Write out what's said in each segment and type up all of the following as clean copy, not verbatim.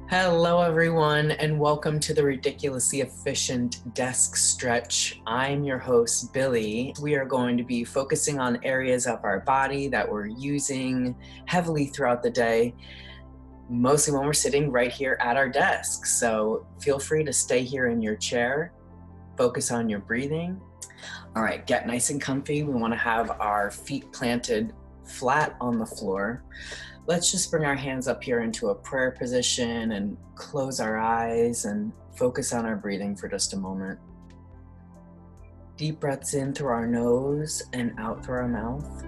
Hello, everyone, and welcome to the Ridiculously Efficient Desk Stretch. I'm your host, Billy. We are going to be focusing on areas of our body that we're using heavily throughout the day, mostly when we're sitting right here at our desk. So feel free to stay here in your chair, focus on your breathing. All right, get nice and comfy. We want to have our feet planted flat on the floor. Let's just bring our hands up here into a prayer position and close our eyes and focus on our breathing for just a moment. Deep breaths in through our nose and out through our mouth.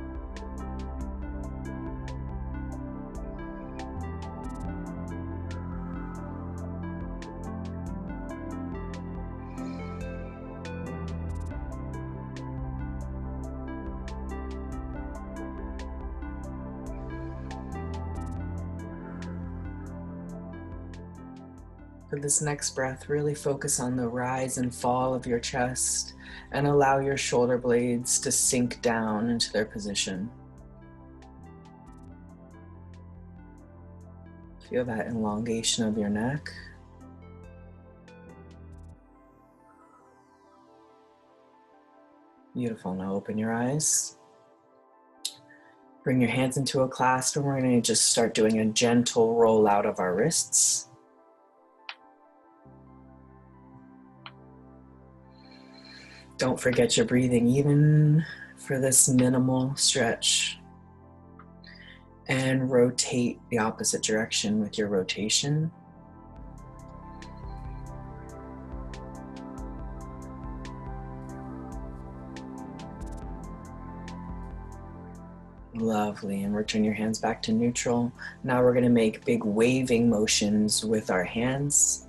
For this next breath, really focus on the rise and fall of your chest and allow your shoulder blades to sink down into their position. Feel that elongation of your neck. Beautiful. Now open your eyes. Bring your hands into a clasp, and we're going to just start doing a gentle roll out of our wrists. Don't forget your breathing, even for this minimal stretch. And rotate the opposite direction with your rotation. Lovely, and return your hands back to neutral. Now we're going to make big waving motions with our hands.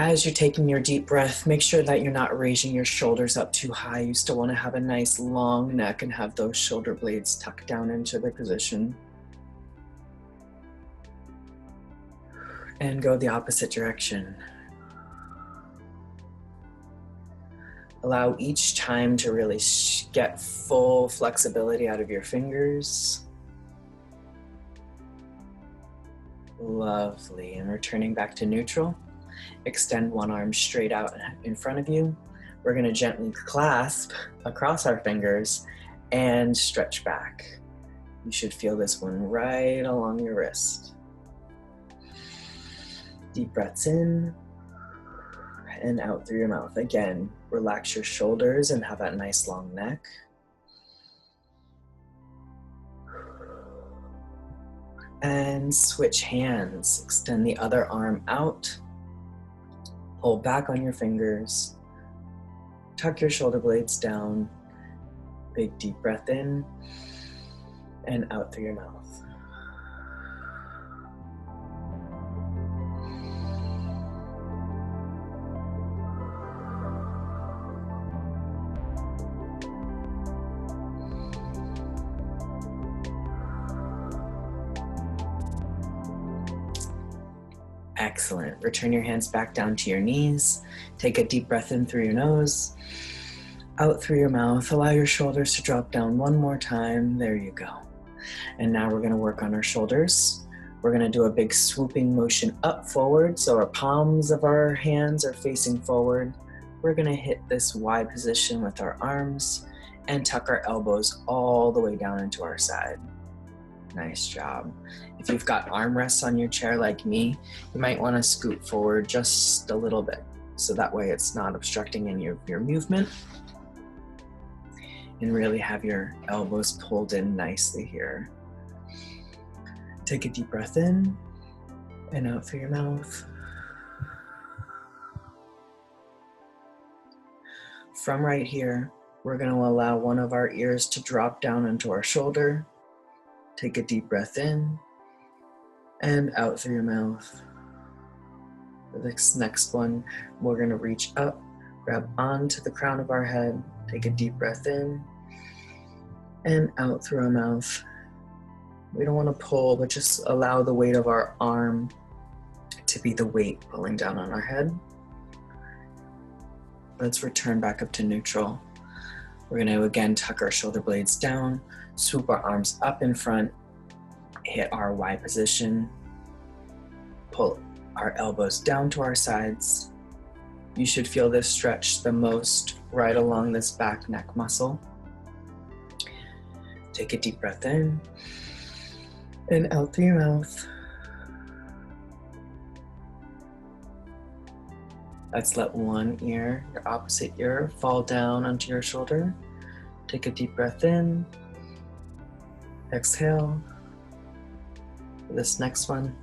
As you're taking your deep breath, make sure that you're not raising your shoulders up too high. You still want to have a nice long neck and have those shoulder blades tucked down into their position. And go the opposite direction. Allow each time to really get full flexibility out of your fingers. Lovely, and returning back to neutral. Extend one arm straight out in front of you. We're going to gently clasp across our fingers and stretch back. You should feel this one right along your wrist. Deep breaths in and out through your mouth. Again, relax your shoulders and have that nice long neck. And switch hands. Extend the other arm out. Hold back on your fingers. Tuck your shoulder blades down. Big deep breath in and out through your mouth. Excellent. Return your hands back down to your knees. Take a deep breath in through your nose, out through your mouth. Allow your shoulders to drop down one more time. There you go. And now we're going to work on our shoulders. We're going to do a big swooping motion up forward. So our palms of our hands are facing forward. We're going to hit this wide position with our arms and tuck our elbows all the way down into our side. Nice job. If you've got armrests on your chair like me, you might want to scoot forward just a little bit, so that way it's not obstructing any of your movement. And really have your elbows pulled in nicely here. Take a deep breath in and out through your mouth. From right here, we're going to allow one of our ears to drop down into our shoulder. Take a deep breath in and out through your mouth. For this next one, we're going to reach up, grab onto the crown of our head, take a deep breath in and out through our mouth. We don't want to pull, but just allow the weight of our arm to be the weight pulling down on our head. Let's return back up to neutral. We're going to again tuck our shoulder blades down, swoop our arms up in front, hit our Y position, pull our elbows down to our sides. You should feel this stretch the most right along this back neck muscle. Take a deep breath in and out through your mouth. Let's let one ear, your opposite ear, fall down onto your shoulder. Take a deep breath in. Exhale. For this next one,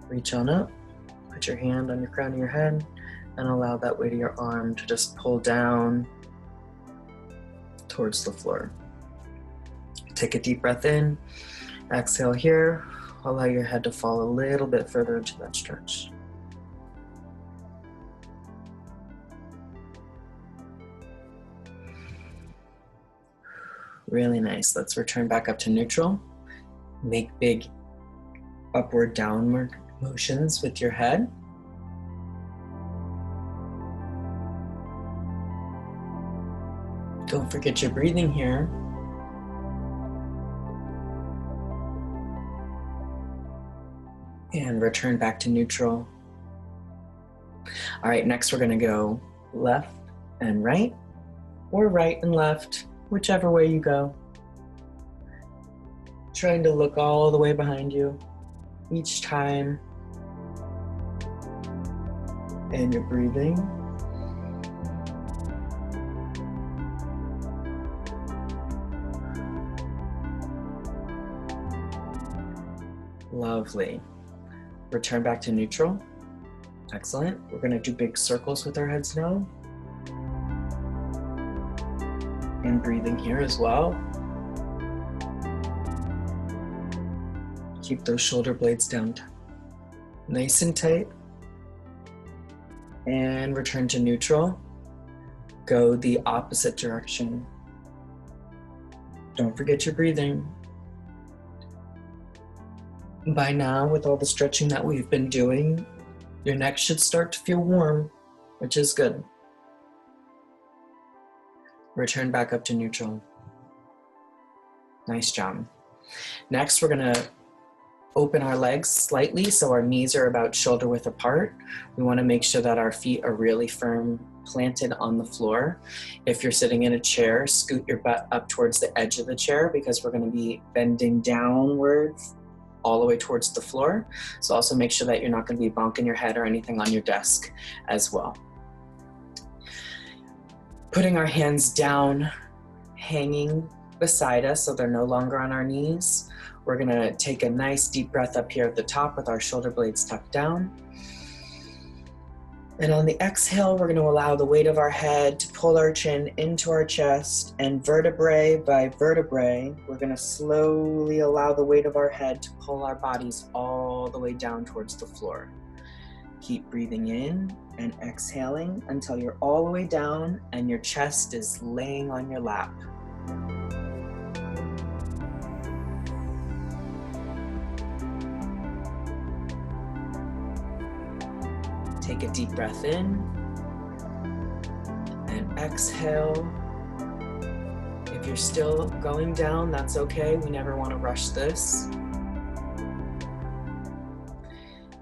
reach on up. Put your hand on your crown of your head and allow that weight of your arm to just pull down towards the floor. Take a deep breath in. Exhale here. Allow your head to fall a little bit further into that stretch. Really nice. Let's return back up to neutral. Make big upward, downward motions with your head. Don't forget your breathing here. And return back to neutral. All right, next we're going to go left and right, or right and left, whichever way you go. Trying to look all the way behind you each time. And you're breathing. Lovely. Return back to neutral. Excellent. We're going to do big circles with our heads now. And breathing here as well. Keep those shoulder blades down nice and tight. And return to neutral. Go the opposite direction. Don't forget your breathing. By now, with all the stretching that we've been doing, your neck should start to feel warm, which is good. Return back up to neutral. Nice job. Next, we're going to open our legs slightly so our knees are about shoulder width apart. We want to make sure that our feet are really firm, planted on the floor. If you're sitting in a chair, scoot your butt up towards the edge of the chair because we're going to be bending downwards all the way towards the floor. So also make sure that you're not going to be bonking your head or anything on your desk as well. Putting our hands down, hanging beside us so they're no longer on our knees. We're going to take a nice deep breath up here at the top with our shoulder blades tucked down. And on the exhale, we're going to allow the weight of our head to pull our chin into our chest, and vertebrae by vertebrae, we're going to slowly allow the weight of our head to pull our bodies all the way down towards the floor. Keep breathing in and exhaling until you're all the way down and your chest is laying on your lap. Take a deep breath in and exhale. If you're still going down, that's okay. We never want to rush this.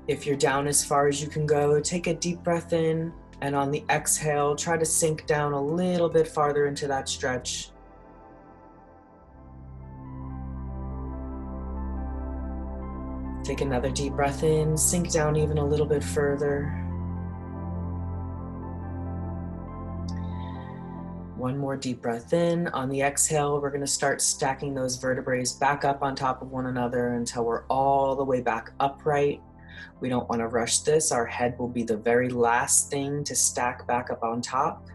If you're down as far as you can go, take a deep breath in, and on the exhale, try to sink down a little bit farther into that stretch. Take another deep breath in, sink down even a little bit further. One more deep breath in. On the exhale, we're going to start stacking those vertebrae back up on top of one another until we're all the way back upright. We don't want to rush this. Our head will be the very last thing to stack back up on top.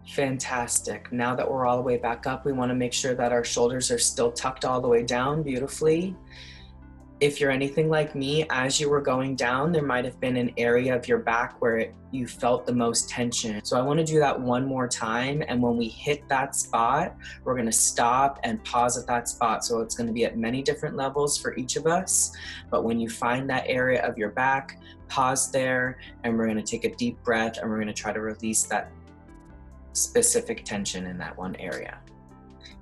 Fantastic. Now that we're all the way back up, we want to make sure that our shoulders are still tucked all the way down beautifully. If you're anything like me, as you were going down, there might have been an area of your back where you felt the most tension. So I want to do that one more time. And when we hit that spot, we're going to stop and pause at that spot. So it's going to be at many different levels for each of us. But when you find that area of your back, pause there, and we're going to take a deep breath, and we're going to try to release that specific tension in that one area.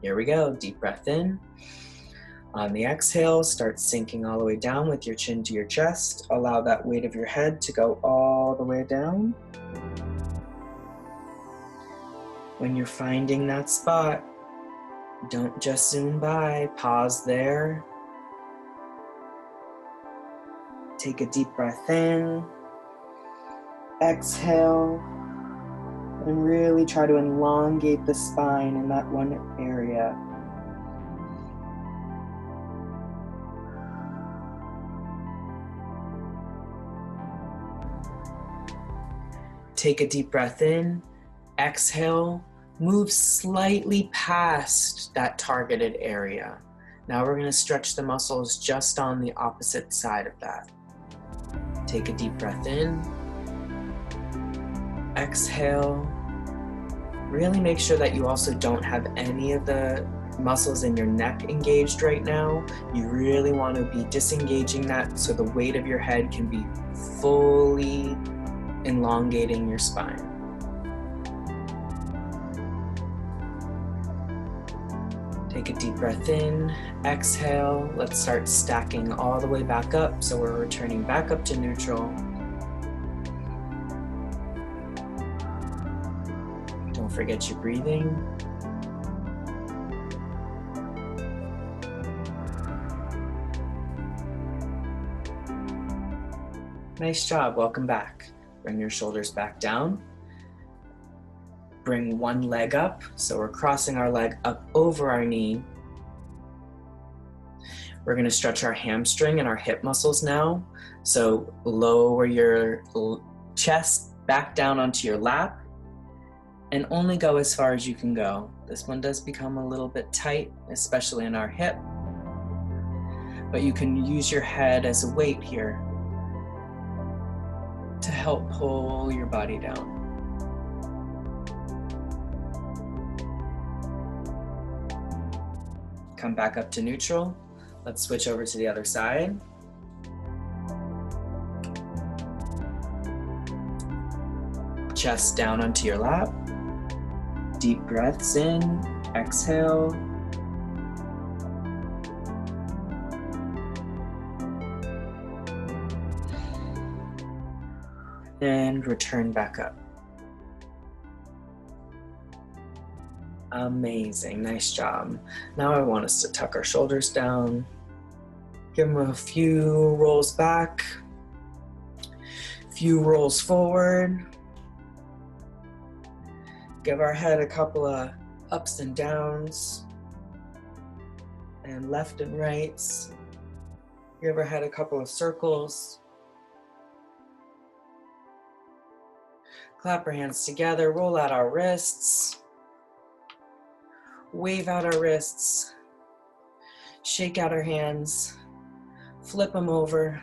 Here we go. Deep breath in. On the exhale, start sinking all the way down with your chin to your chest. Allow that weight of your head to go all the way down. When you're finding that spot, don't just zoom by, pause there. Take a deep breath in, exhale, and really try to elongate the spine in that one area. Take a deep breath in, exhale, move slightly past that targeted area. Now we're going to stretch the muscles just on the opposite side of that. Take a deep breath in, exhale. Really make sure that you also don't have any of the muscles in your neck engaged right now. You really want to be disengaging that so the weight of your head can be fully elongating your spine. Take a deep breath in, exhale. Let's start stacking all the way back up. So we're returning back up to neutral. Don't forget your breathing. Nice job, welcome back. Bring your shoulders back down. Bring one leg up. So we're crossing our leg up over our knee. We're going to stretch our hamstring and our hip muscles now. So lower your chest back down onto your lap and only go as far as you can go. This one does become a little bit tight, especially in our hip, but you can use your head as a weight here to help pull your body down. Come back up to neutral. Let's switch over to the other side. Chest down onto your lap. Deep breaths in, exhale. And return back up. Amazing, nice job. Now I want us to tuck our shoulders down. Give them a few rolls back, few rolls forward. Give our head a couple of ups and downs, and left and rights. Give our head a couple of circles. Clap our hands together, roll out our wrists. Wave out our wrists. Shake out our hands. Flip them over.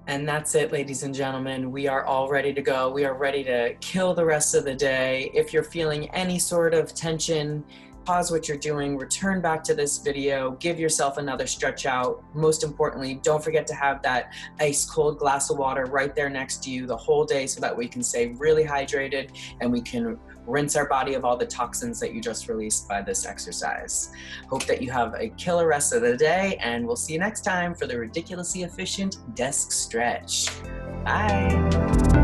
And that's it, ladies and gentlemen. We are all ready to go. We are ready to kill the rest of the day. If you're feeling any sort of tension, pause what you're doing, return back to this video, give yourself another stretch out. Most importantly, don't forget to have that ice cold glass of water right there next to you the whole day so that we can stay really hydrated and we can rinse our body of all the toxins that you just released by this exercise. Hope that you have a killer rest of the day, and we'll see you next time for the ridiculously efficient desk stretch. Bye.